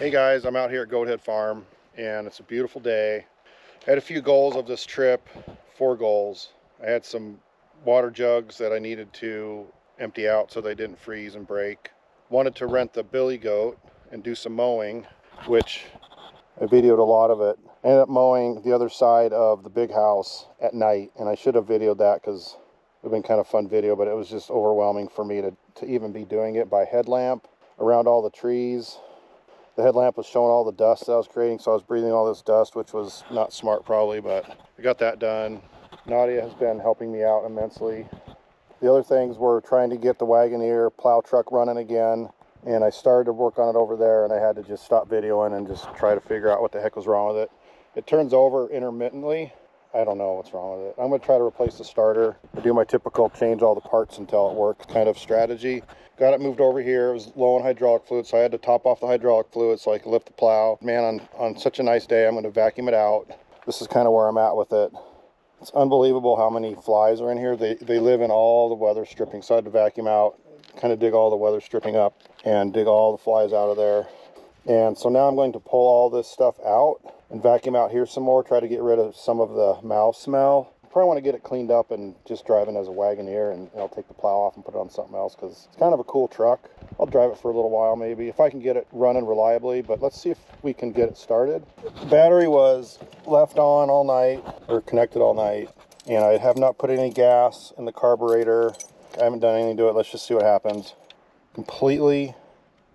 Hey guys, I'm out here at Goathead Farm and it's a beautiful day. I had a few goals of this trip, 4 goals. I had some water jugs that I needed to empty out so they didn't freeze and break. Wanted to rent the billy goat and do some mowing, which I videoed a lot of it. I ended up mowing the other side of the big house at night, and I should have videoed that because it would have been kind of a fun video, but it was just overwhelming for me to even be doing it by headlamp around all the trees. The headlamp was showing all the dust that I was creating, so I was breathing all this dust, which was not smart probably, but I got that done. Nadia has been helping me out immensely. The other things were trying to get the Wagoneer plow truck running again, and I started to work on it over there, and I had to just stop videoing and just try to figure out what the heck was wrong with it. It turns over intermittently. I don't know what's wrong with it. I'm going to try to replace the starter. I do my typical change all the parts until it works kind of strategy. Got it moved over here. It was low on hydraulic fluid, so I had to top off the hydraulic fluid so I could lift the plow. Man, on such a nice day, I'm going to vacuum it out. This is kind of where I'm at with it. It's unbelievable how many flies are in here. They live in all the weather stripping, so I had to vacuum out, kind of dig all the weather stripping up and dig all the flies out of there. And so now I'm going to pull all this stuff out and vacuum out here some more, try to get rid of some of the mouth smell. Probably want to get it cleaned up and just drive it as a Wagoneer, and I'll take the plow off and put it on something else because it's kind of a cool truck. I'll drive it for a little while maybe if I can get it running reliably, but let's see if we can get it started. The battery was left on all night, or connected all night, and I have not put any gas in the carburetor. I haven't done anything to it. Let's just see what happens. Completely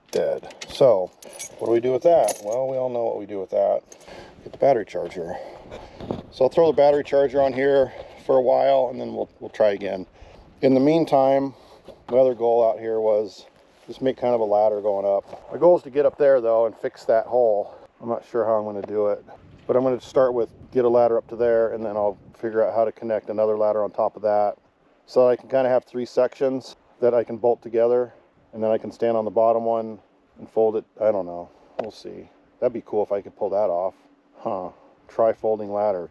dead. So what do we do with that? Well, we all know what we do with that. Get the battery charger. So I'll throw the battery charger on here for a while and then we'll try again. In the meantime, my other goal out here was just make kind of a ladder going up. My goal is to get up there though and fix that hole. I'm not sure how I'm going to do it, but I'm going to start with get a ladder up to there, and then I'll figure out how to connect another ladder on top of that so I can kind of have 3 sections that I can bolt together, and then I can stand on the bottom one and fold it. I don't know. We'll see. That'd be cool if I could pull that off. Huh. Try folding ladder.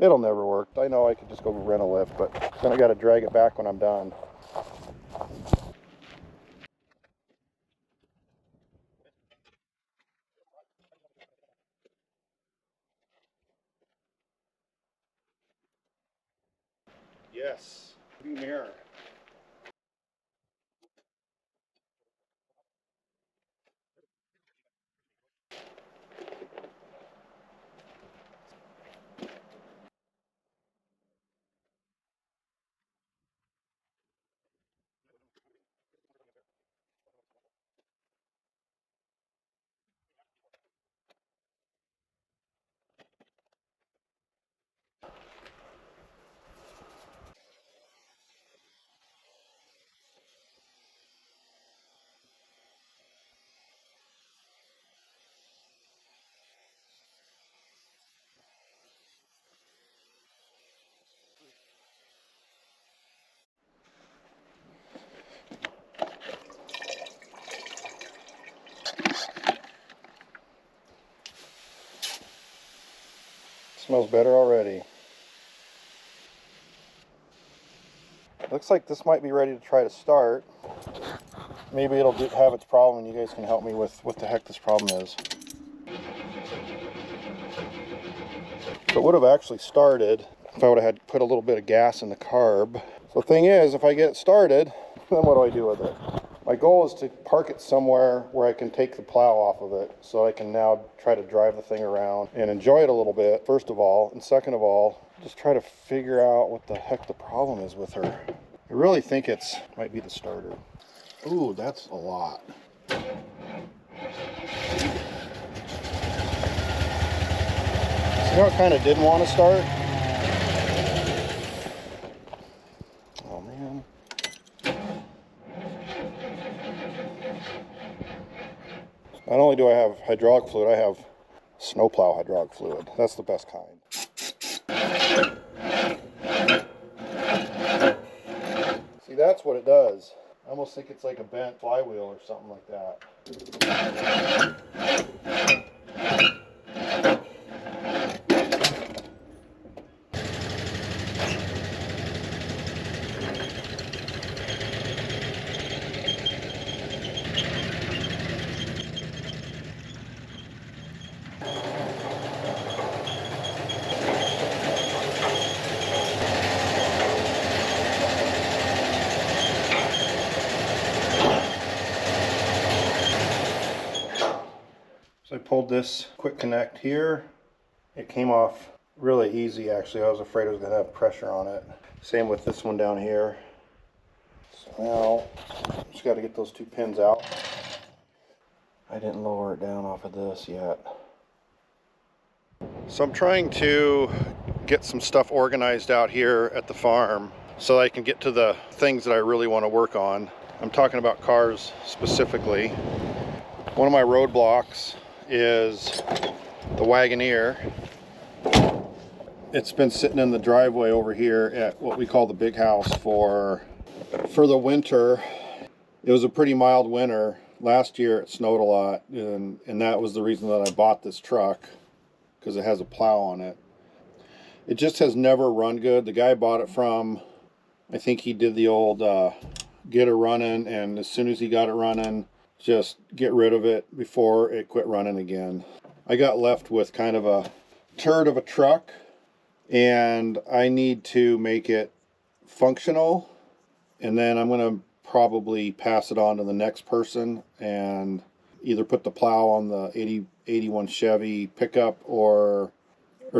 It'll never work. I know I could just go rent a lift, but then I got to drag it back when I'm done. Yes. View mirror. Smells better already. Looks like this might be ready to try to start. Maybe it'll have its problem and you guys can help me with what the heck this problem is. So it would have actually started if I would have had put a little bit of gas in the carb. So the thing is, if I get it started, then what do I do with it? My goal is to park it somewhere where I can take the plow off of it so I can now try to drive the thing around and enjoy it a little bit, first of all, and second of all, just try to figure out what the heck the problem is with her. I really think it's might be the starter. Ooh, that's a lot. You know, it kind of didn't want to start. Oh man. Not only do I have hydraulic fluid, I have snowplow hydraulic fluid. That's the best kind. See, that's what it does. I almost think it's like a bent flywheel or something like that. pulled this quick connect here. It came off really easy actually. I was afraid it was going to have pressure on it. Same with this one down here. So now just got to get those two pins out. I didn't lower it down off of this yet. So I'm trying to get some stuff organized out here at the farm so I can get to the things that I really want to work on. I'm talking about cars specifically. One of my roadblocks is the Wagoneer. It's been sitting in the driveway over here at what we call the big house for the winter. It was a pretty mild winter. Last year it snowed a lot, and that was the reason that I bought this truck, because it has a plow on it. It just has never run good. The guy I bought it from, I think he did the old get it running, and as soon as he got it running, just get rid of it before it quit running again. I got left with kind of a turd of a truck, and I need to make it functional, and then I'm going to probably pass it on to the next person and either put the plow on the 81 Chevy pickup or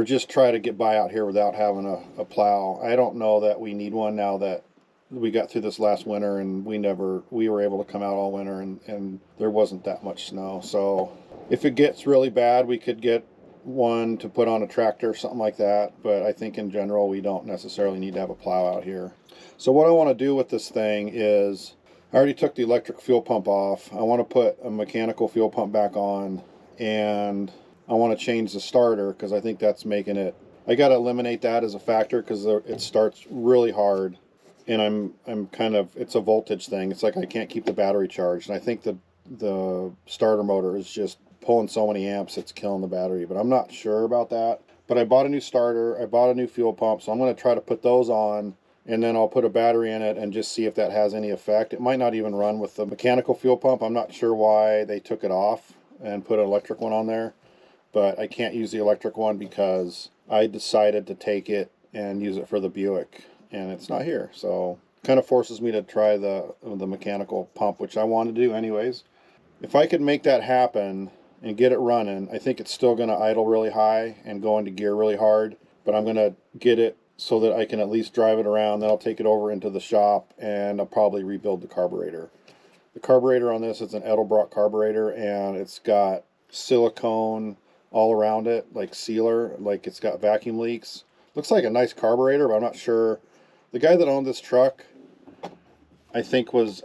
just try to get by out here without having a plow. I don't know that we need one now that we got through this last winter, and we were able to come out all winter and there wasn't that much snow. So if it gets really bad, we could get one to put on a tractor or something like that, but I think in general we don't necessarily need to have a plow out here. So what I want to do with this thing is, I already took the electric fuel pump off. I want to put a mechanical fuel pump back on, and I want to change the starter because I think that's making it, I got to eliminate that as a factor because it starts really hard, and I'm kind of, it's a voltage thing. It's like I can't keep the battery charged, and I think the starter motor is just pulling so many amps it's killing the battery, but I'm not sure about that. But I bought a new starter, I bought a new fuel pump, so I'm going to try to put those on, and then I'll put a battery in it and just see if that has any effect. It might not even run with the mechanical fuel pump. I'm not sure why they took it off and put an electric one on there, but I can't use the electric one because I decided to take it and use it for the Buick, and it's not here. So kind of forces me to try the mechanical pump, which I want to do anyways. If I could make that happen and get it running, I think it's still going to idle really high and go into gear really hard, but I'm going to get it so that I can at least drive it around. Then I'll take it over into the shop and I'll probably rebuild the carburetor. The carburetor on this is an Edelbrock carburetor, and it's got silicone all around it, like sealer, like it's got vacuum leaks. Looks like a nice carburetor, but I'm not sure. The guy that owned this truck, I think, was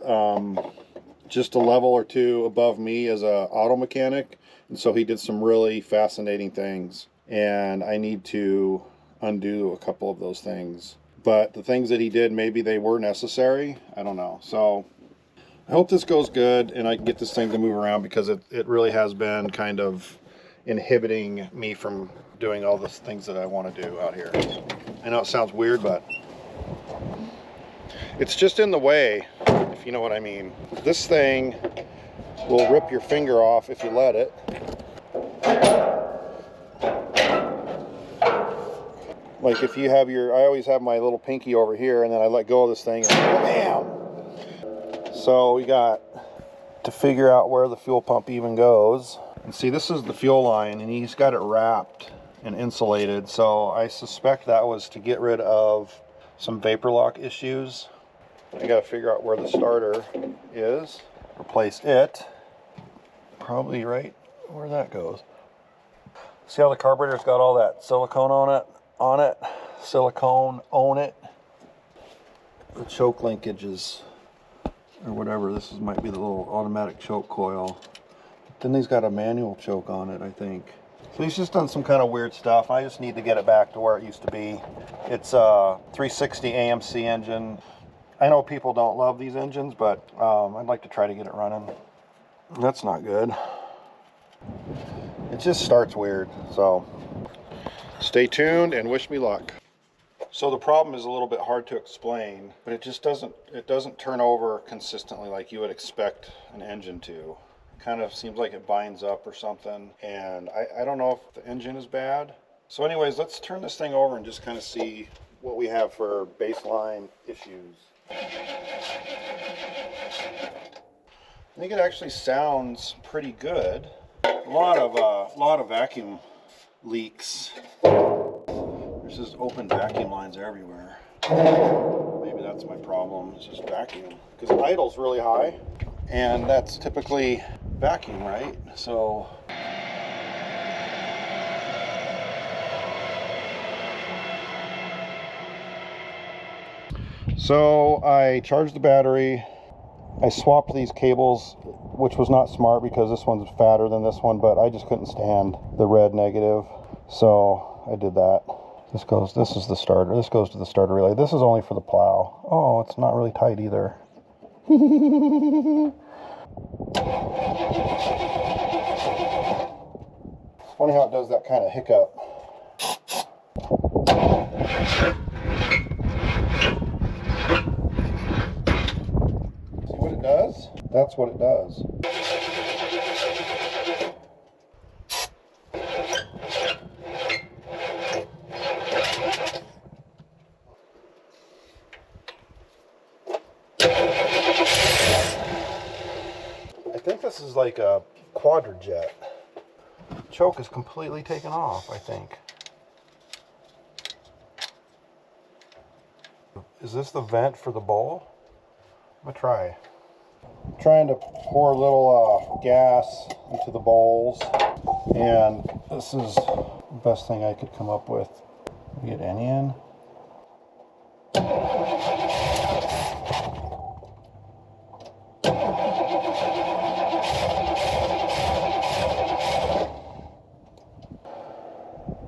just a level or two above me as a auto mechanic, and so he did some really fascinating things, and I need to undo a couple of those things. But the things that he did, maybe they were necessary, I don't know. So I hope this goes good and I can get this thing to move around, because it really has been kind of inhibiting me from doing all the things that I want to do out here. I know it sounds weird, but it's just in the way, if you know what I mean. This thing will rip your finger off if you let it. Like if you have I always have my little pinky over here, and then I let go of this thing and bam! So we got to figure out where the fuel pump even goes. And see, this is the fuel line, and he's got it wrapped and insulated, so I suspect that was to get rid of some vapor lock issues. I gotta figure out where the starter is, replace it, probably right where that goes. See how the carburetor's got all that silicone on it, silicone on it. The choke linkages, or whatever, this might be the little automatic choke coil. Then he's got a manual choke on it, I think. So he's just done some kind of weird stuff. I just need to get it back to where it used to be. It's a 360 AMC engine. I know people don't love these engines, but I'd like to try to get it running. That's not good. It just starts weird, so stay tuned and wish me luck. So the problem is a little bit hard to explain, but it just doesn't turn over consistently like you would expect an engine to. It kind of seems like it binds up or something, and I don't know if the engine is bad. So anyways, let's turn this thing over and just kind of see what we have for baseline issues. I think it actually sounds pretty good. A lot of vacuum leaks. There's just open vacuum lines everywhere. Maybe that's my problem. It's just vacuum because idle's really high, and that's typically vacuum, right? So. So I charged the battery. I swapped these cables, which was not smart because this one's fatter than this one, but I just couldn't stand the red negative. So I did that. This is the starter. This goes to the starter relay. This is only for the plow. Oh, it's not really tight either. Funny how it does that kind of hiccup. See what it does? That's what it does. I think this is like a quadrajet. Choke is completely taken off, I think. Is this the vent for the bowl? I'm gonna try. I'm trying to pour a little gas into the bowls, and this is the best thing I could come up with. Get any in?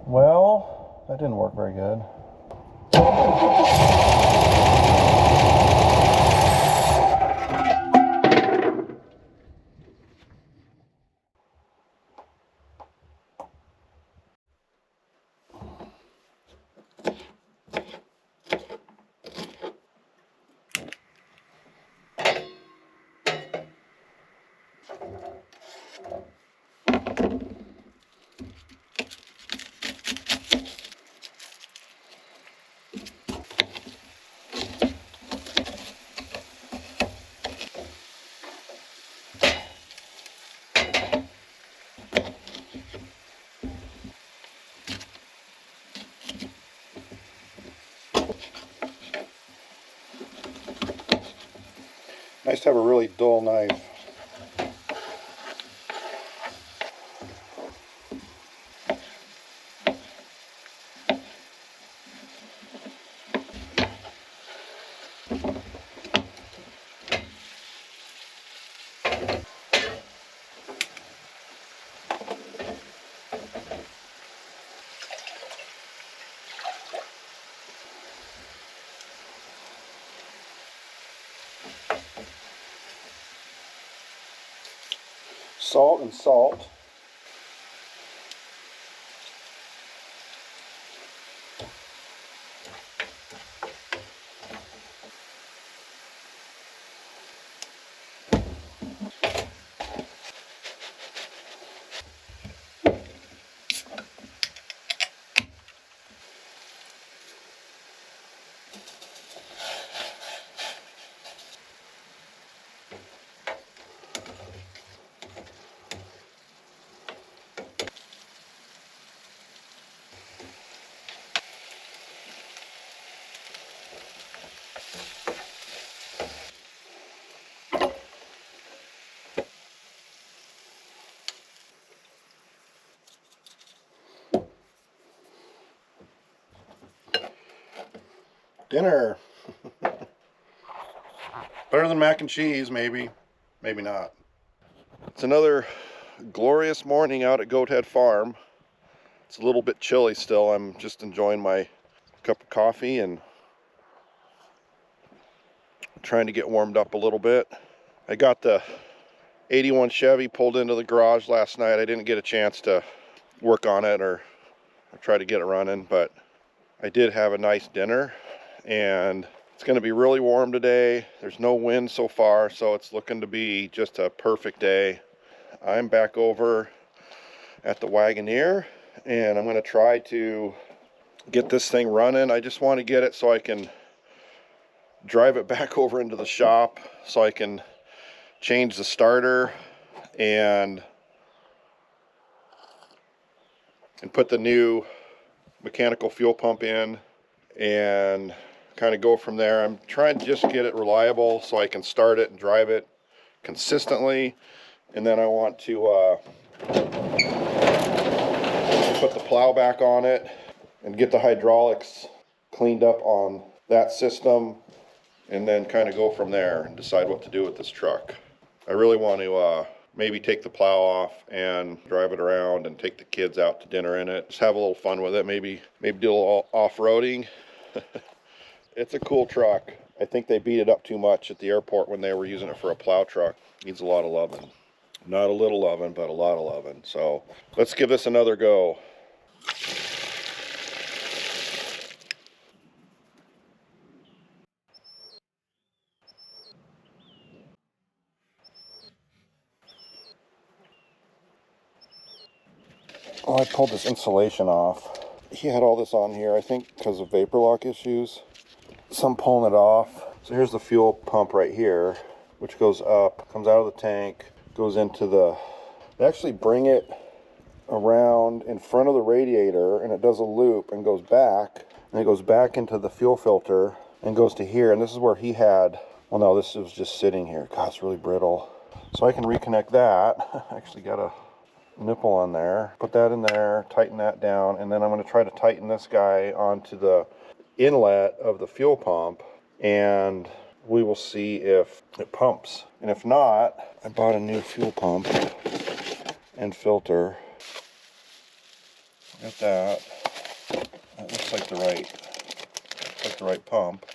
Well, that didn't work very good. Nice to have a really dull knife. Salt and salt. Dinner. Better than mac and cheese, maybe. Maybe not. It's another glorious morning out at Goathead Farm. It's a little bit chilly still. I'm just enjoying my cup of coffee and trying to get warmed up a little bit. I got the 81 Chevy pulled into the garage last night. I didn't get a chance to work on it or try to get it running, but I did have a nice dinner, and it's going to be really warm today. There's no wind so far, so it's looking to be just a perfect day. I'm back over at the Wagoneer, and I'm going to try to get this thing running. I just want to get it so I can drive it back over into the shop so I can change the starter and and put the new mechanical fuel pump in and kind of go from there. I'm trying to just get it reliable so I can start it and drive it consistently. And then I want to put the plow back on it and get the hydraulics cleaned up on that system, and then kind of go from there and decide what to do with this truck. I really want to maybe take the plow off and drive it around and take the kids out to dinner in it. Just have a little fun with it. Maybe do a little off-roading. It's a cool truck. I think they beat it up too much at the airport when they were using it for a plow truck. Needs a lot of loving. Not a little loving, but a lot of loving. So let's give this another go. Well, I pulled this insulation off. He had all this on here, I think because of vapor lock issues. So I'm pulling it off. So here's the fuel pump right here, which goes up, comes out of the tank, goes into the... They actually bring it around in front of the radiator, and it does a loop and goes back, and it goes back into the fuel filter and goes to here. And this is where he had... Well, no, this was just sitting here. God, it's really brittle. So I can reconnect that. I actually got a nipple on there, put that in there, tighten that down, and then I'm going to try to tighten this guy onto the inlet of the fuel pump, and we will see if it pumps. And if not, I bought a new fuel pump and filter. Got that. That looks like the right pump.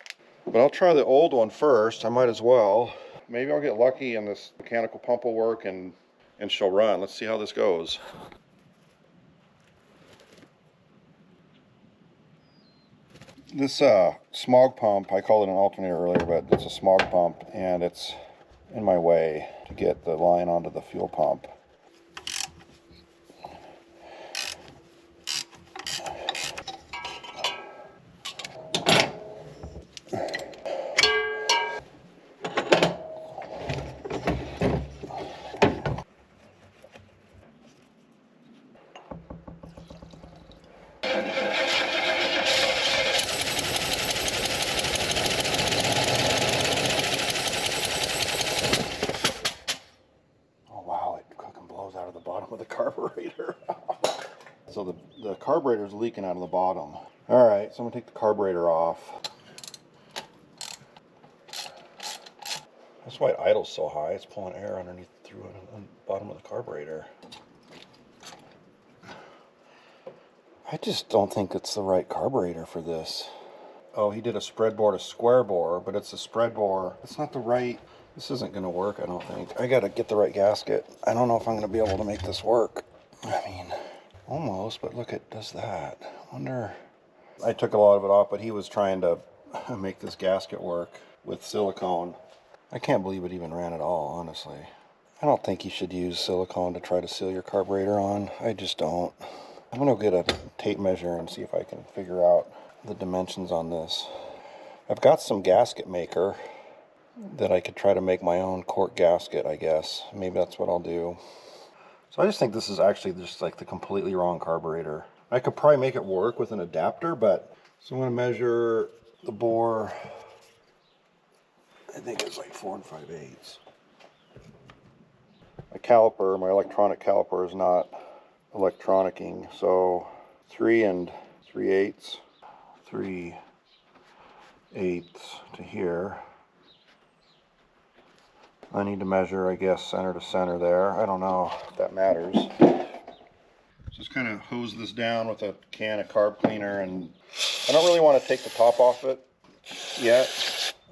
But I'll try the old one first. I might as well. Maybe I'll get lucky and this mechanical pump will work and she'll run. Let's see how this goes. This smog pump, I called it an alternator earlier, but it's a smog pump, and it's in my way to get the line onto the fuel pump. Out of the bottom of the carburetor. So the carburetor is leaking out of the bottom. All right, so I'm gonna take the carburetor off. That's why it idles so high. It's pulling air underneath through it on the bottom of the carburetor. I just don't think it's the right carburetor for this. Oh, he did a spread bore to square bore, but it's a spread bore. It's not the right. This isn't going to work, I don't think. I got to get the right gasket. I don't know if I'm going to be able to make this work. I mean, almost, but look, it does that. I wonder... I took a lot of it off, but he was trying to make this gasket work with silicone. I can't believe it even ran at all, honestly. I don't think you should use silicone to try to seal your carburetor on. I just don't. I'm going to get a tape measure and see if I can figure out the dimensions on this. I've got some gasket maker that I could try to make my own cork gasket, I guess. Maybe that's what I'll do. So I just think this is actually just like the completely wrong carburetor. I could probably make it work with an adapter, but... So I'm going to measure the bore. I think it's like 4 5/8. My caliper, my electronic caliper is not electronicing, so 3 3/8. 3/8 to here. I need to measure, I guess, center to center there. I don't know if that matters. Just kind of hose this down with a can of carb cleaner, and I don't really want to take the top off it yet.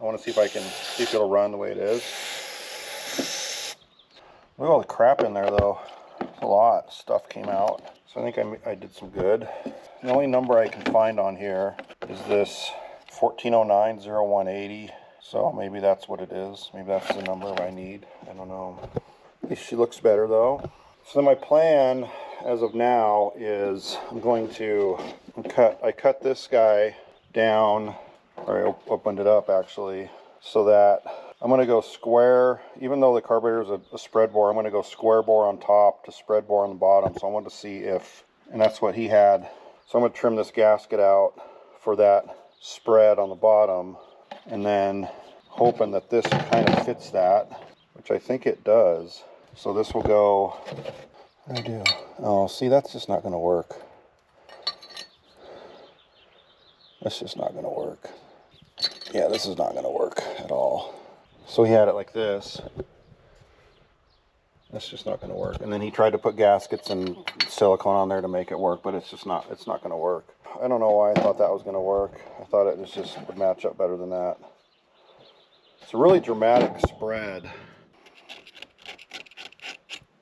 I want to see if it'll run the way it is. Look at all the crap in there, though. A lot of stuff came out. So I think I did some good. The only number I can find on here is this 1409-0180. So maybe that's what it is. Maybe that's the number I need. I don't know. At least she looks better though. So then my plan as of now is I'm going to I cut this guy down, or I opened it up actually, so that I'm going to go square. Even though the carburetor is a spread bore, I'm going to go square bore on top to spread bore on the bottom. So I want to see if and that's what he had. So I'm going to trim this gasket out for that spread on the bottom, and then hoping that this kind of fits that, which I think it does. So this will go, I do. Oh, see, that's just not going to work. That's just not going to work. Yeah, this is not going to work at all. So he had it like this. That's just not going to work. And then he tried to put gaskets and silicone on there to make it work, but it's just not, it's not going to work. I don't know why I thought that was going to work. I thought it just would match up better than that. It's a really dramatic spread.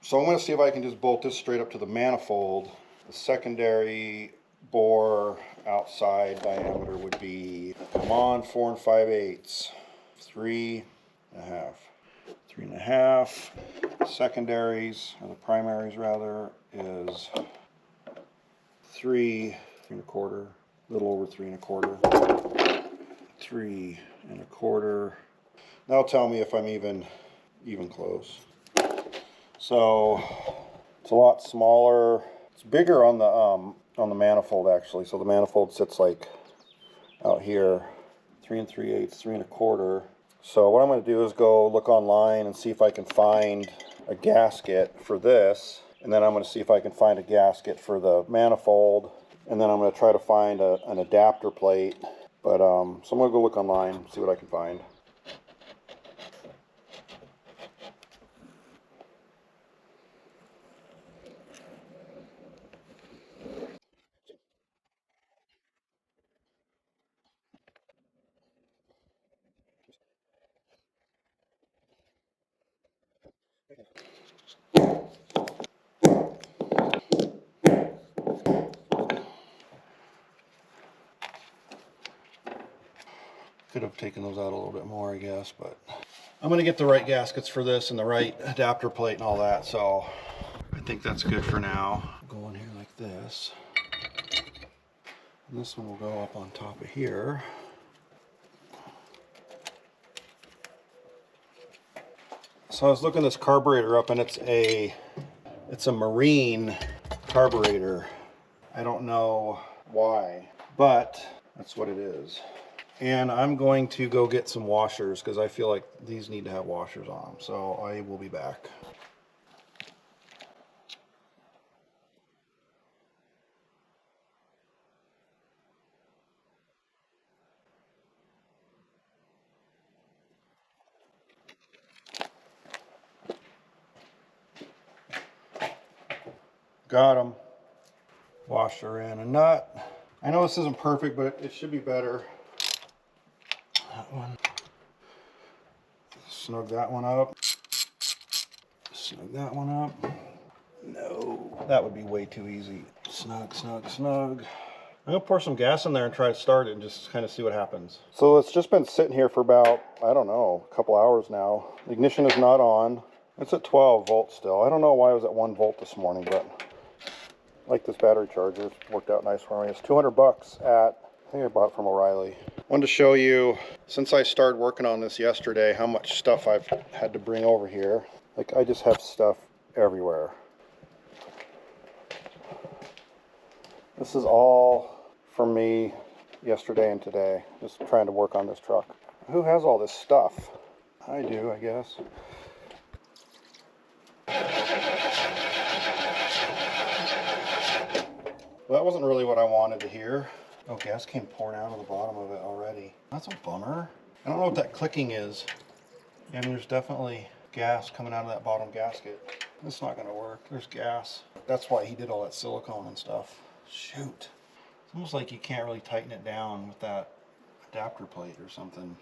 So I'm going to see if I can just bolt this straight up to the manifold. The secondary bore outside diameter would be, come on, 4 5/8, 3 1/2. 3 1/2. Secondaries, or the primaries rather, is 3 1/4, a little over 3 1/4. 3 1/4. That'll tell me if I'm even close. So it's a lot smaller. It's bigger on the manifold actually. So the manifold sits like out here, 3 3/8, 3 1/4. So what I'm going to do is go look online and see if I can find a gasket for this, and then I'm going to see if I can find a gasket for the manifold, and then I'm going to try to find an adapter plate. But so I'm going to go look online and see what I can find. Could have taken those out a little bit more, I guess, but I'm going to get the right gaskets for this and the right adapter plate and all that, so I think that's good for now. Go in here like this. And this one will go up on top of here. So I was looking this carburetor up, and it's a marine carburetor. I don't know why, but that's what it is. And I'm going to go get some washers because I feel like these need to have washers on them. So I will be back. Got them. Washer in a nut. I know this isn't perfect, but it should be better. That one. Snug that one up. Snug that one up. No, that would be way too easy. Snug, snug, snug. I'm gonna pour some gas in there and try to start it and just kind of see what happens. So it's just been sitting here for about, I don't know, a couple hours now. The ignition is not on. It's at 12 volts still. I don't know why it was at 1 volt this morning, but I like this battery charger. It's worked out nice for me. It's 200 bucks at, I think I bought it from O'Reilly. Wanted to show you, since I started working on this yesterday, how much stuff I've had to bring over here. Like, I just have stuff everywhere. This is all from me yesterday and today, just trying to work on this truck. Who has all this stuff? I do, I guess. Well, that wasn't really what I wanted to hear. Oh, gas came pouring out of the bottom of it already. That's a bummer. I don't know what that clicking is. I mean, there's definitely gas coming out of that bottom gasket. It's not gonna work. There's gas. That's why he did all that silicone and stuff. Shoot. It's almost like you can't really tighten it down with that adapter plate or something.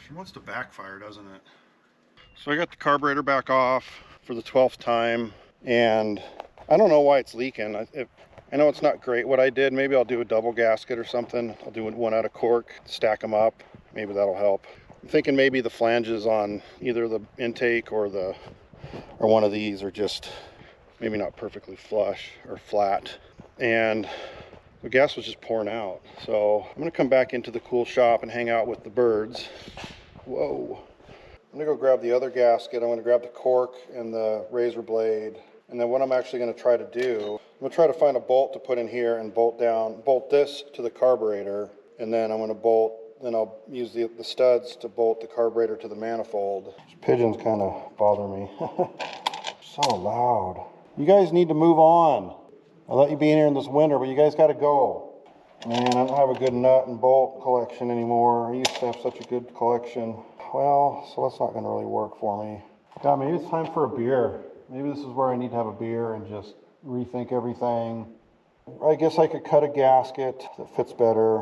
Sure wants to backfire, doesn't it? So I got the carburetor back off for the 12th time, and I don't know why it's leaking. I know it's not great what I did. Maybe I'll do a double gasket or something. I'll do one out of cork, stack them up. Maybe that'll help. I'm thinking maybe the flanges on either the intake or one of these are just maybe not perfectly flush or flat. And the gas was just pouring out. So I'm gonna come back into the cool shop and hang out with the birds. Whoa. I'm gonna go grab the other gasket. I'm gonna grab the cork and the razor blade. And then what I'm actually gonna try to do, I'm gonna try to find a bolt to put in here and bolt this to the carburetor. And then I'm gonna then I'll use the studs to bolt the carburetor to the manifold. These pigeons kind of bother me. So loud. You guys need to move on. I'll let you be in here in this winter, but you guys gotta go. Man, I don't have a good nut and bolt collection anymore. I used to have such a good collection. Well, so that's not gonna really work for me. God, maybe it's time for a beer. Maybe this is where I need to have a beer and just rethink everything. I guess I could cut a gasket that fits better.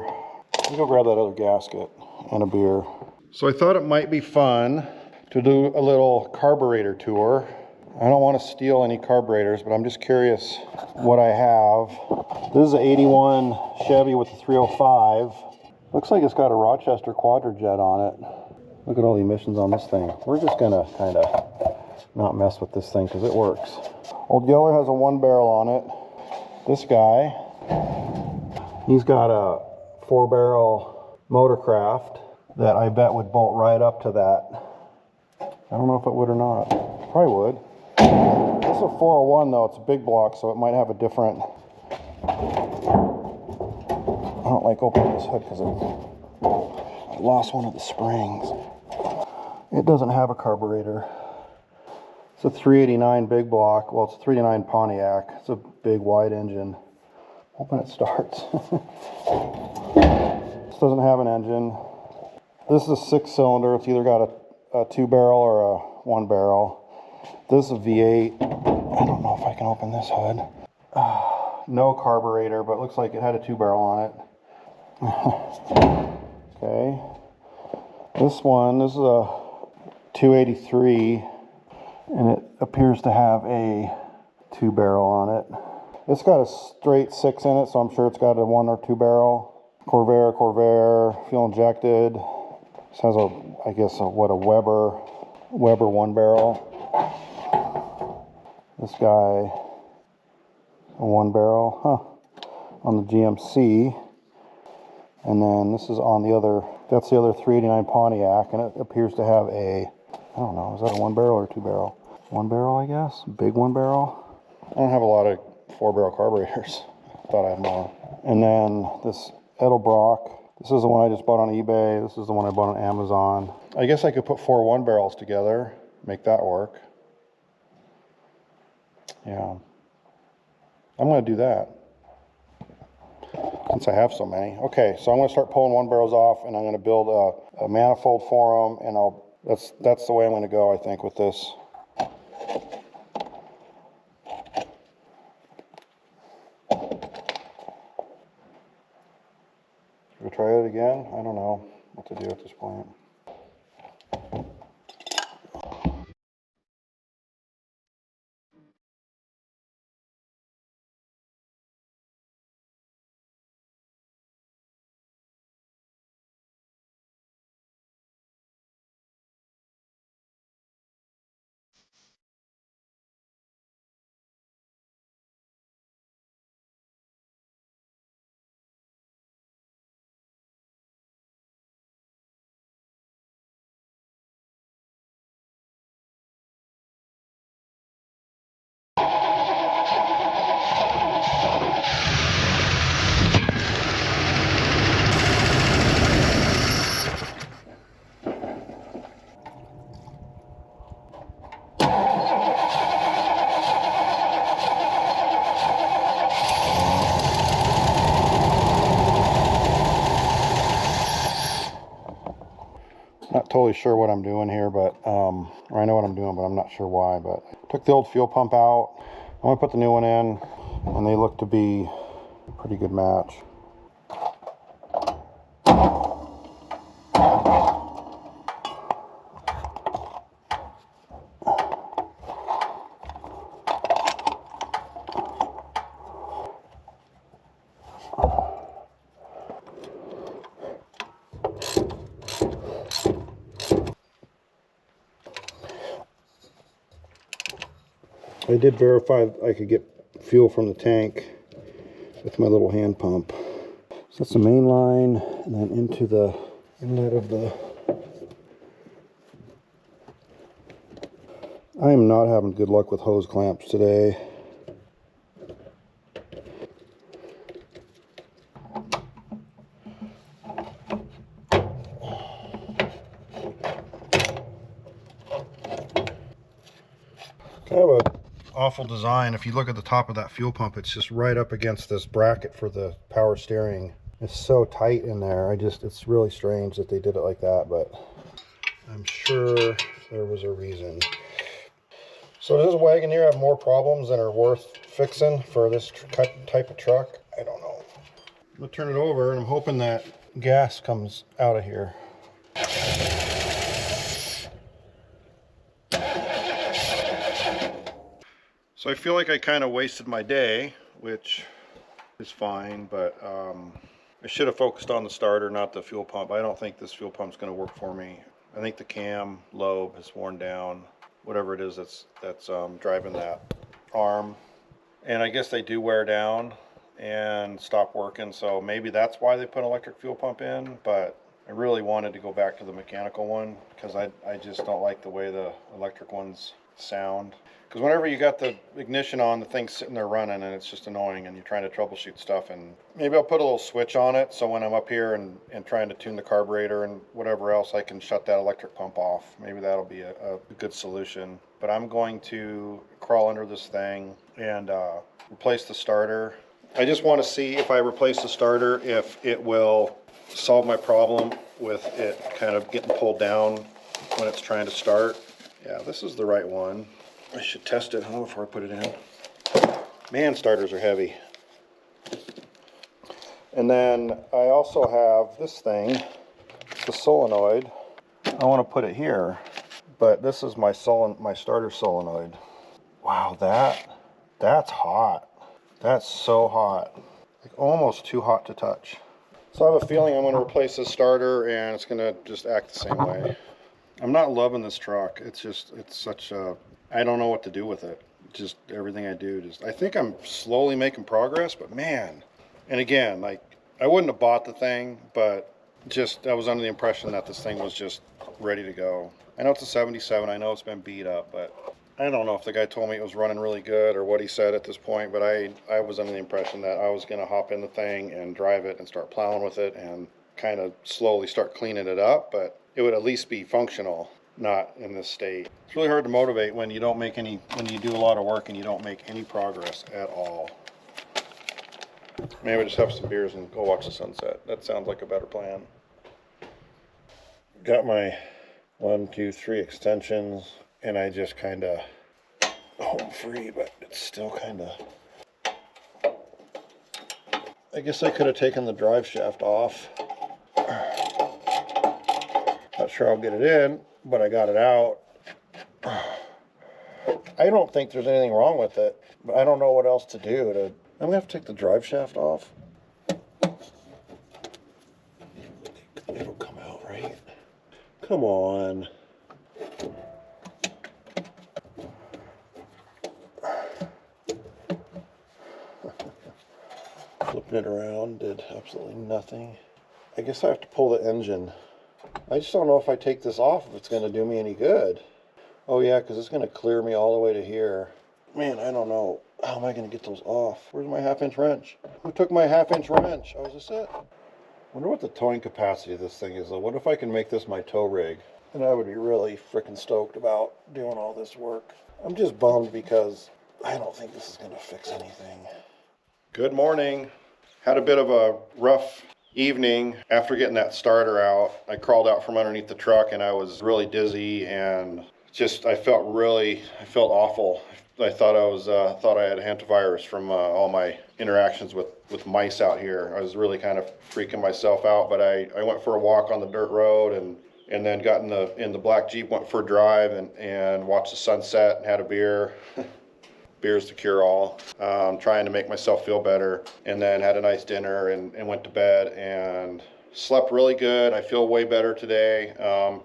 Let me go grab that other gasket and a beer. So I thought it might be fun to do a little carburetor tour. I don't want to steal any carburetors, but I'm just curious what I have. This is an 81 Chevy with a 305. Looks like it's got a Rochester Quadrajet on it. Look at all the emissions on this thing. We're just gonna kind of not mess with this thing because it works. Old Yeller has a 1 barrel on it. This guy, he's got a 4 barrel Motorcraft that I bet would bolt right up to that. I don't know if it would or not. Probably would. This is a 401 though, it's a big block, so it might have a different... I don't like opening this hood because I lost one of the springs. It doesn't have a carburetor. It's a 389 big block. Well, it's a 389 Pontiac. It's a big wide engine. Hoping it starts. This doesn't have an engine. This is a 6-cylinder. It's either got a 2 barrel or a 1 barrel. This is a V8. I don't know if I can open this hood. No carburetor, but it looks like it had a 2 barrel on it. Okay. This is a 283, and it appears to have a 2 barrel on it. It's got a straight 6 in it, so I'm sure it's got a 1 or 2 barrel. Corvair, fuel injected. This has I guess a Weber 1 barrel. This guy, a 1 barrel, on the GMC. And then this is on that's the other 389 Pontiac, and it appears to have I don't know, is that a 1 barrel or 2 barrel? 1 barrel, I guess, big 1 barrel. I don't have a lot of 4 barrel carburetors. Thought I had more. And then this Edelbrock, this is the one I just bought on eBay. This is the one I bought on Amazon. I guess I could put 4 1 barrels together, make that work. Yeah, I'm going to do that since I have so many. Okay, so I'm going to start pulling 1 barrels off, and I'm going to build a manifold for them, and that's the way I'm going to go, I think, with this. Should we try it again? I don't know what to do at this point. Not totally sure what I'm doing here, but or I know what I'm doing, but I'm not sure why. But took the old fuel pump out. I'm gonna put the new one in, and they look to be a pretty good match. I did verify I could get fuel from the tank with my little hand pump. So that's the main line, and then into the inlet of the... I am not having good luck with hose clamps today. Kind of a awful design. If you look at the top of that fuel pump, it's just right up against this bracket for the power steering. It's so tight in there. It's really strange that they did it like that, but I'm sure there was a reason. So does Wagoneer have more problems than are worth fixing for this type of truck? I don't know. I'm gonna turn it over, and I'm hoping that gas comes out of here. So I feel like I kind of wasted my day, which is fine, but I should have focused on the starter, not the fuel pump. I don't think this fuel pump's going to work for me. I think the cam lobe has worn down, whatever it is that's driving that arm. And I guess they do wear down and stop working, so maybe that's why they put an electric fuel pump in, but I really wanted to go back to the mechanical one because I just don't like the way the electric ones sound. Because whenever you got the ignition on, the thing's sitting there running and it's just annoying, and you're trying to troubleshoot stuff. And maybe I'll put a little switch on it so when I'm up here and trying to tune the carburetor and whatever else, I can shut that electric pump off. Maybe that'll be a good solution. But I'm going to crawl under this thing and replace the starter. I just want to see if I replace the starter, if it will solve my problem with it kind of getting pulled down when it's trying to start. Yeah, this is the right one. I should test it before I put it in. Man, starters are heavy. And then I also have this thing, the solenoid. I want to put it here, but this is my starter solenoid. Wow, that's hot. That's so hot. Like almost too hot to touch. So I have a feeling I'm going to replace this starter and it's going to just act the same way. I'm not loving this truck. It's such a... I don't know what to do with it. Just everything I do, I think I'm slowly making progress, but man. And again, like, I wouldn't have bought the thing, but I was under the impression that this thing was just ready to go. I know it's a 77, I know it's been beat up, but I don't know if the guy told me it was running really good or what he said at this point, but I was under the impression that I was gonna hop in the thing and drive it and start plowing with it and kind of slowly start cleaning it up, but it would at least be functional. Not in this state. It's really hard to motivate when you don't make any, when you do a lot of work and you don't make any progress at all. Maybe just have some beers and go watch the sunset. That sounds like a better plan. Got my 1, 2, 3 extensions, and I just kind of home free, but it's still kind of... I guess I could have taken the drive shaft off. Not sure I'll get it in, but I got it out. I don't think there's anything wrong with it, but I don't know what else to do. I'm gonna have to take the drive shaft off. It'll come out, right? Come on. Flipping it around did absolutely nothing. I guess I have to pull the engine. I just don't know if I take this off if it's going to do me any good. Oh yeah, because it's going to clear me all the way to here. Man, I don't know. How am I going to get those off? Where's my 1/2-inch wrench? Who took my 1/2-inch wrench? Oh, is this it? Wonder what the towing capacity of this thing is though. What if I can make this my tow rig? And I would be really freaking stoked about doing all this work. I'm just bummed because I don't think this is going to fix anything. Good morning. Had a bit of a rough evening after getting that starter out. I crawled out from underneath the truck and I was really dizzy and I felt awful. I thought I had hantavirus from all my interactions with mice out here. I was really kind of freaking myself out, but I went for a walk on the dirt road and then got in the black Jeep, went for a drive and watched the sunset and had a beer. Beer's the cure-all. Trying to make myself feel better, and then had a nice dinner and went to bed and slept really good. I feel way better today.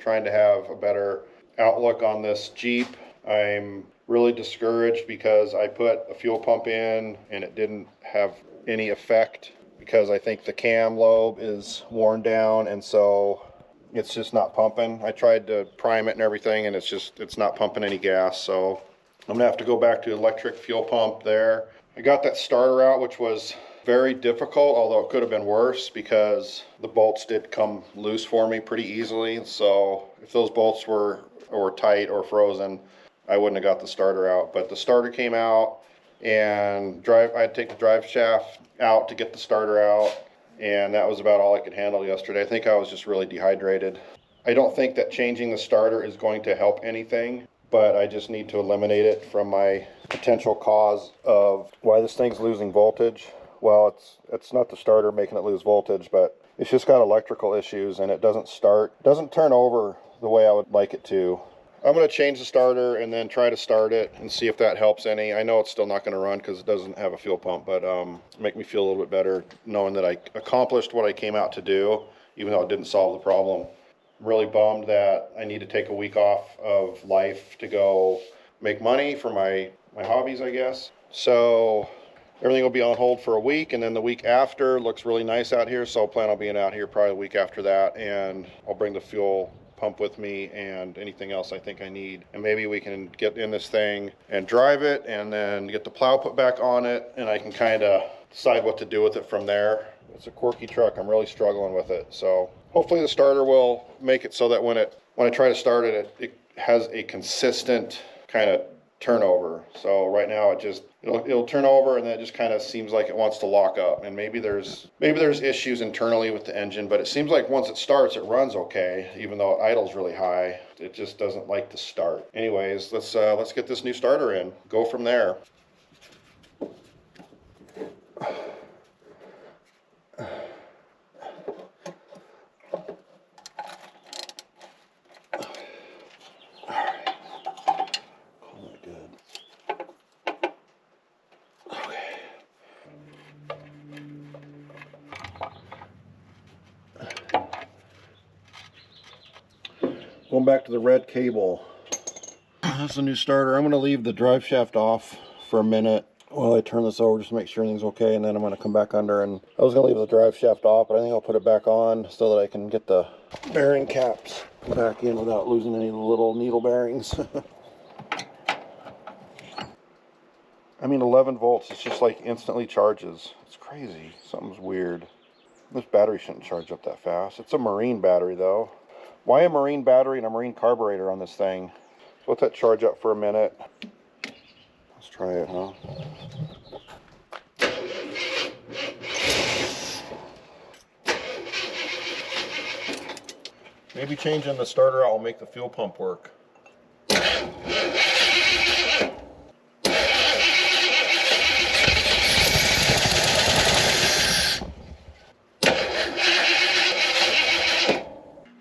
Trying to have a better outlook on this Jeep. I'm really discouraged because I put a fuel pump in and it didn't have any effect because I think the cam lobe is worn down, and so it's just not pumping. I tried to prime it and everything, and it's not pumping any gas, so I'm gonna have to go back to electric fuel pump there. I got that starter out, which was very difficult, although it could have been worse because the bolts did come loose for me pretty easily. So if those bolts were tight or frozen, I wouldn't have got the starter out. But the starter came out, and I had to take the drive shaft out to get the starter out, and that was about all I could handle yesterday. I think I was just really dehydrated. I don't think that changing the starter is going to help anything, but I just need to eliminate it from my potential cause of why this thing's losing voltage. Well, it's not the starter making it lose voltage, but it's just got electrical issues, and it doesn't turn over the way I would like it to. I'm going to change the starter and then try to start it and see if that helps any. I know it's still not going to run because it doesn't have a fuel pump, but make me feel a little bit better knowing that I accomplished what I came out to do, even though it didn't solve the problem. I'm really bummed that I need to take a week off of life to go make money for my hobbies, I guess. So everything will be on hold for a week, and then the week after looks really nice out here, so I'll plan on being out here probably the week after that, and I'll bring the fuel pump with me and anything else I think I need, and maybe we can get in this thing and drive it and then get the plow put back on it, and I can kind of decide what to do with it from there. It's a quirky truck. I'm really struggling with it, so hopefully the starter will make it so that when I try to start it, it has a consistent kind of turnover. So right now it'll turn over, and then it just kind of seems like it wants to lock up, and maybe there's issues internally with the engine, but it seems like once it starts it runs okay, even though it idles really high. It just doesn't like to start. Anyways, let's get this new starter in, go from there. Going back to the red cable. That's the new starter. I'm going to leave the drive shaft off for a minute while I turn this over just to make sure everything's okay, and then I'm going to come back under. And I was going to leave the drive shaft off, but I think I'll put it back on so that I can get the bearing caps back in without losing any of the little needle bearings. I mean, 11 volts, it's just like instantly charges. It's crazy. Something's weird. This battery shouldn't charge up that fast. It's a marine battery though. Why a marine battery and a marine carburetor on this thing? So let that charge up for a minute. Let's try it, huh? Maybe changing the starter out will make the fuel pump work.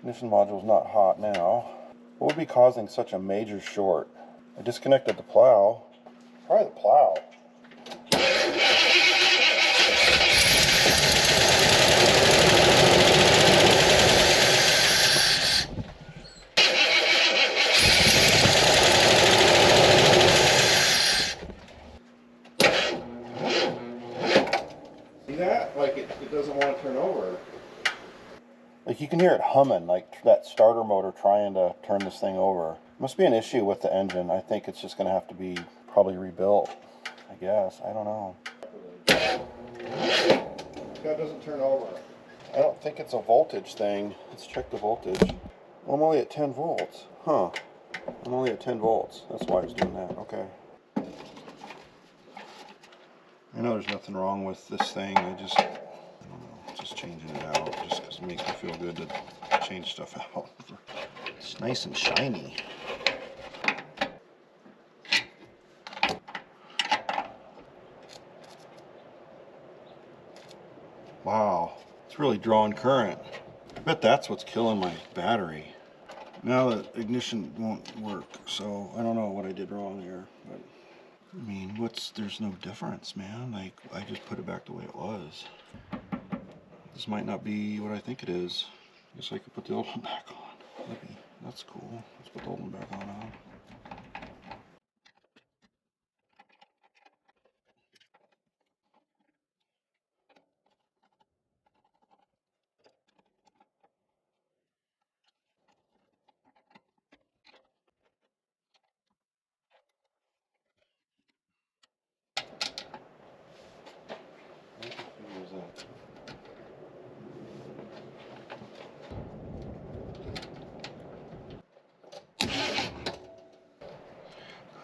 Ignition module's not hot now. What would be causing such a major short? I disconnected the plow. Try the plow. See that? Like it doesn't want to turn over. Like you can hear it humming, like that starter motor trying to turn this thing over. Must be an issue with the engine. I think it's just going to have to be probably rebuilt, I guess. I don't know. That doesn't turn over. I don't think it's a voltage thing. Let's check the voltage. Well, I'm only at 10 volts. Huh. I'm only at 10 volts. That's why it's doing that. Okay. I know there's nothing wrong with this thing. I don't know, just changing it out just because it makes me feel good to change stuff out. It's nice and shiny. Wow, it's really drawing current. I bet that's what's killing my battery. Now the ignition won't work, so I don't know what I did wrong here. But I mean, there's no difference, man. Like, I just put it back the way it was. This might not be what I think it is. Guess I could put the old one back on. Maybe. That's cool. Let's put the old one back on now.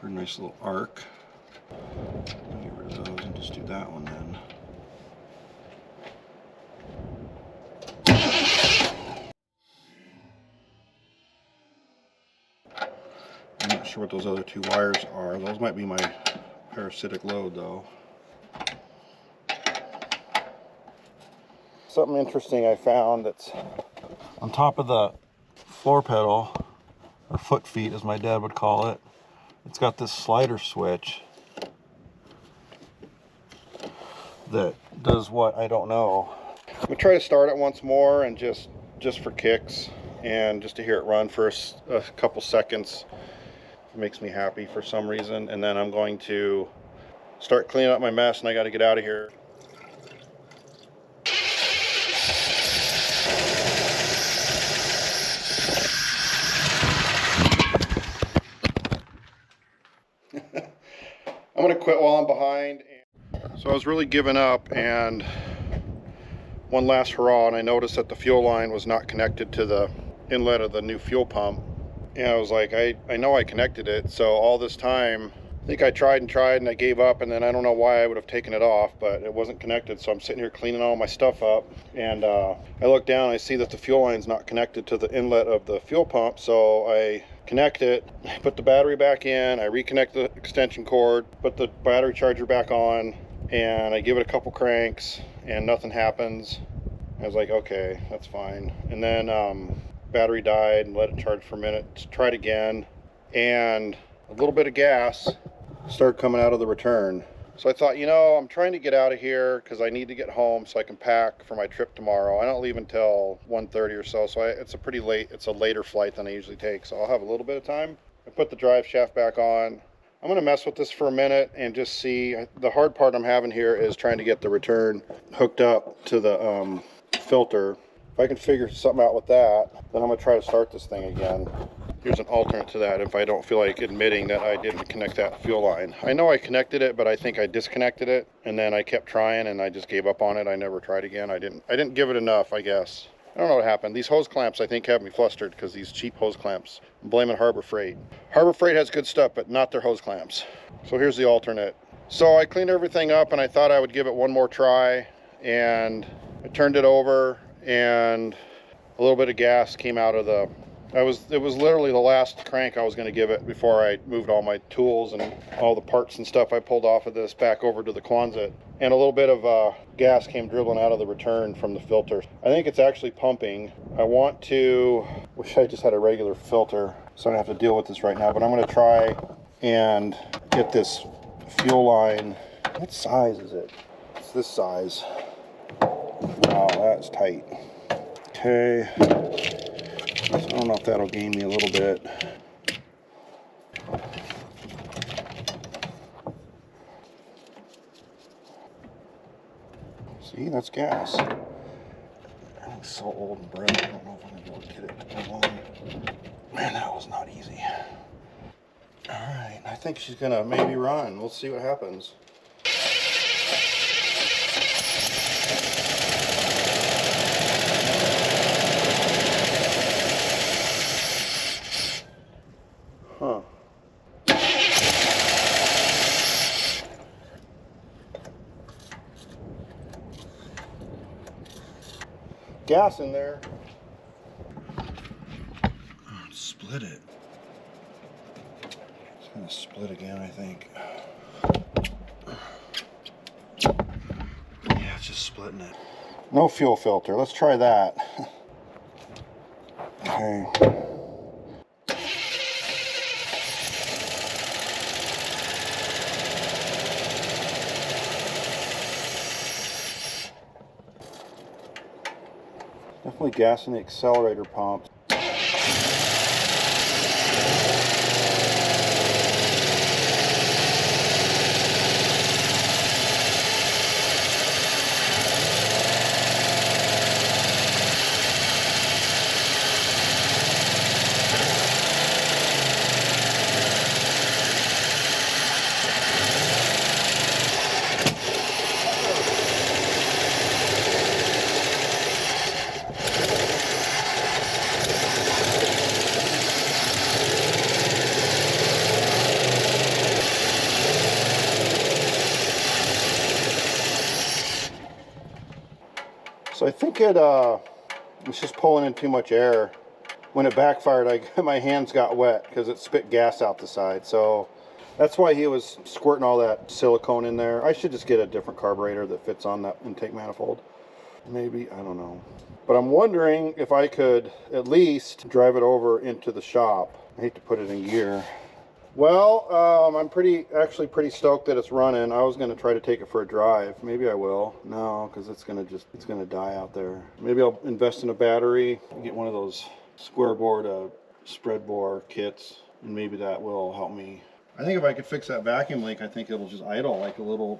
Pretty nice little arc. Get rid of those and just do that one then. I'm not sure what those other two wires are. Those might be my parasitic load though. Something interesting I found that's on top of the floor pedal, or foot feet as my dad would call it. It's got this slider switch that does what, I don't know. I'm gonna try to start it once more and just for kicks and just to hear it run for a couple seconds. It makes me happy for some reason, and then I'm going to start cleaning up my mess and I got to get out of here. I'm gonna quit while I'm behind. So I was really giving up, and one last hurrah, and I noticed that the fuel line was not connected to the inlet of the new fuel pump. And I was like, I know I connected it. So all this time, I think I tried and I gave up, and then I don't know why I would have taken it off, but it wasn't connected. So I'm sitting here cleaning all my stuff up, and I look down and I see that the fuel line's not connected to the inlet of the fuel pump. So I connect it, put the battery back in, I reconnect the extension cord, put the battery charger back on, and I give it a couple cranks and nothing happens. I was like, okay, that's fine. And then battery died and let it charge for a minute. Tried again, and a little bit of gas started coming out of the return. So I thought, you know, I'm trying to get out of here because I need to get home so I can pack for my trip tomorrow. I don't leave until 1:30 or so, so it's a later flight than I usually take, so I'll have a little bit of time. I put the drive shaft back on. I'm going to mess with this for a minute and just see. The hard part I'm having here is trying to get the return hooked up to the filter. If I can figure something out with that, then I'm going to try to start this thing again. Here's an alternate to that if I don't feel like admitting that I didn't connect that fuel line. I know I connected it, but I think I disconnected it, and then I kept trying and I just gave up on it. I never tried again. I didn't give it enough, I guess. I don't know what happened. These hose clamps, I think, have me flustered because these cheap hose clamps. I'm blaming Harbor Freight. Harbor Freight has good stuff, but not their hose clamps. So here's the alternate. So I cleaned everything up and I thought I would give it one more try, and I turned it over and a little bit of gas came out of the... It was literally the last crank I was going to give it before I moved all my tools and all the parts and stuff I pulled off of this back over to the Quonset. And a little bit of gas came dribbling out of the return from the filter. I think it's actually pumping. Wish I just had a regular filter so I don't have to deal with this right now, but I'm going to try and get this fuel line. What size is it? It's this size. Wow, that's tight. Okay. I don't know if that'll gain me a little bit. See, that's gas. I'm so old and brown, I don't know if I'm going to be able to get it to go on. Man, that was not easy. Alright, I think she's going to maybe run. We'll see what happens. Huh. Gas in there. Split it. It's gonna split again, I think. Yeah, it's just splitting it. No fuel filter. Let's try that. Okay. Definitely gas in the accelerator pump. So I think it's just pulling in too much air. When it backfired, my hands got wet because it spit gas out the side. So that's why he was squirting all that silicone in there. I should just get a different carburetor that fits on that intake manifold. Maybe, I don't know. But I'm wondering if I could at least drive it over into the shop. I hate to put it in gear. Well, I'm actually pretty stoked that it's running. I was gonna try to take it for a drive. Maybe I will. No, because it's gonna die out there. Maybe I'll invest in a battery, get one of those square board spread bore kits, and maybe that will help me. I think if I could fix that vacuum leak, I think it'll just idle like a little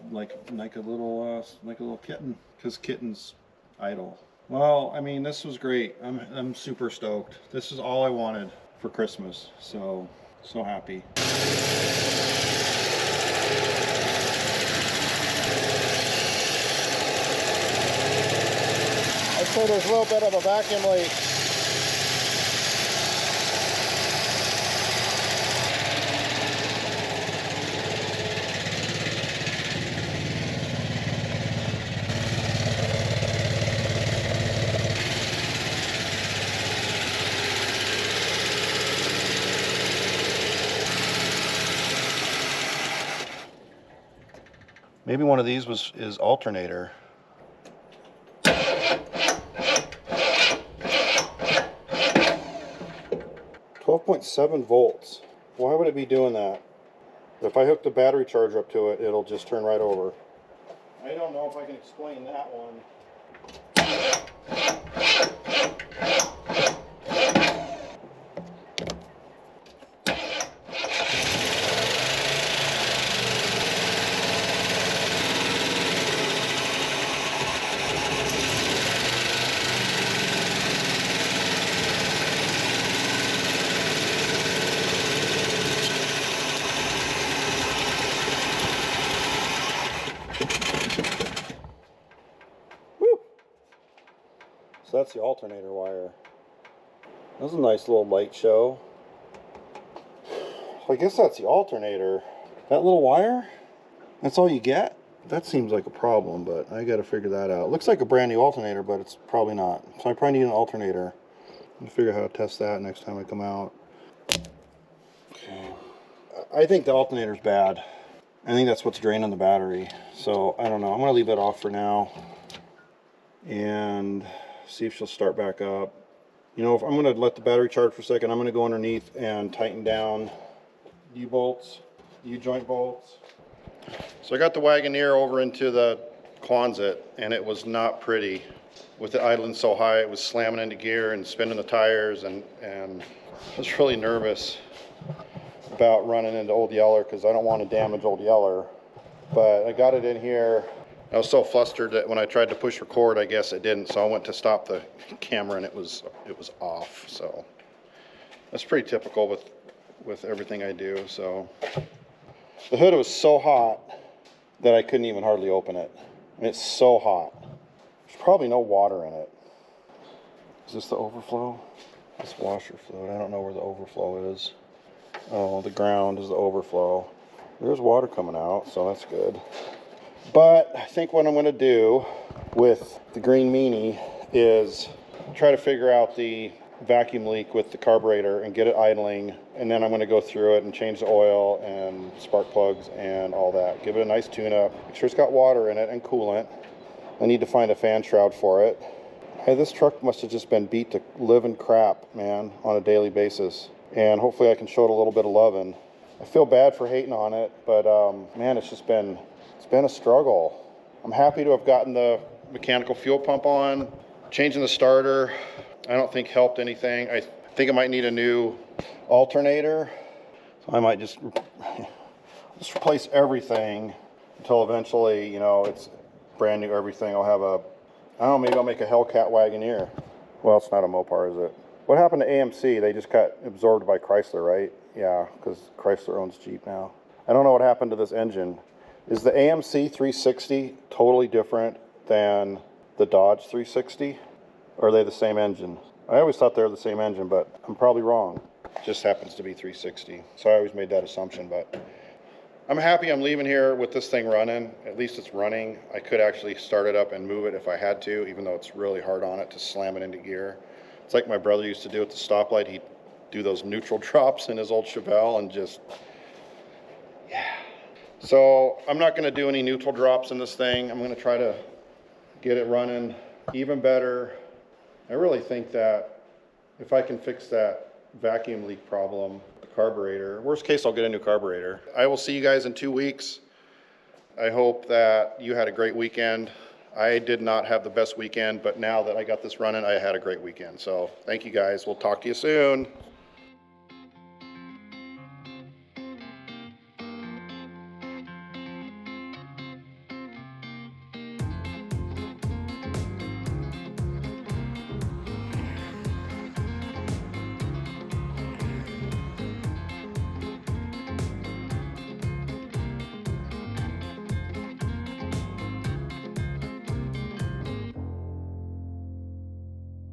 kitten, because kittens idle. Well, I mean, this was great. I'm super stoked. This is all I wanted for Christmas. So happy. I'd say there's a little bit of a vacuum leak. Maybe one of these is alternator. 12.7 volts. Why would it be doing that? If I hook the battery charger up to it, it'll just turn right over. I don't know if I can explain that one. So that's the alternator wire. That was a nice little light show. I guess that's the alternator. That little wire? That's all you get? That seems like a problem, but I gotta figure that out. It looks like a brand new alternator, but it's probably not. So I probably need an alternator. I'll figure out how to test that next time I come out. Okay. I think the alternator's bad. I think that's what's draining the battery. So I don't know. I'm gonna leave that off for now and see if she'll start back up. You know, if I'm gonna let the battery charge for a second, I'm gonna go underneath and tighten down U-bolts, U-joint bolts. So I got the Wagoneer over into the Quonset, and it was not pretty. With it idling so high, it was slamming into gear and spinning the tires, and I was really nervous about running into Old Yeller because I don't want to damage Old Yeller. But I got it in here. I was so flustered that when I tried to push record, I guess it didn't. So I went to stop the camera, and it was off. So that's pretty typical with everything I do. So the hood was so hot that I couldn't even hardly open it. I mean, it's so hot. There's probably no water in it. Is this the overflow? This washer fluid. I don't know where the overflow is. Oh, the ground is the overflow. There's water coming out, so that's good. But I think what I'm going to do with the green meanie is try to figure out the vacuum leak with the carburetor and get it idling, and then I'm going to go through it and change the oil and spark plugs and all that. Give it a nice tune-up. Make sure it's got water in it and coolant. I need to find a fan shroud for it. Hey, this truck must have just been beat to living crap, man, on a daily basis. And hopefully I can show it a little bit of loving. I feel bad for hating on it, but man, it's been a struggle. I'm happy to have gotten the mechanical fuel pump on. Changing the starter, I don't think helped anything. I think I might need a new alternator. So I might just replace everything until eventually, you know, it's brand new everything. I'll have I don't know, maybe I'll make a Hellcat Wagoneer. Well, it's not a Mopar, is it? What happened to AMC? They just got absorbed by Chrysler, right? Yeah, because Chrysler owns Jeep now. I don't know what happened to this engine. Is the AMC 360 totally different than the Dodge 360? Or are they the same engine? I always thought they were the same engine, but I'm probably wrong. It just happens to be 360. So I always made that assumption, but I'm happy I'm leaving here with this thing running. At least it's running. I could actually start it up and move it if I had to, even though it's really hard on it to slam it into gear. It's like my brother used to do at the stoplight. He'd do those neutral drops in his old Chevelle and just, yeah. So I'm not going to do any neutral drops in this thing. I'm going to try to get it running even better. I really think that if I can fix that vacuum leak problem, the carburetor, worst case, I'll get a new carburetor. I will see you guys in 2 weeks. I hope that you had a great weekend. I did not have the best weekend, but now that I got this running, I had a great weekend. So thank you guys. We'll talk to you soon.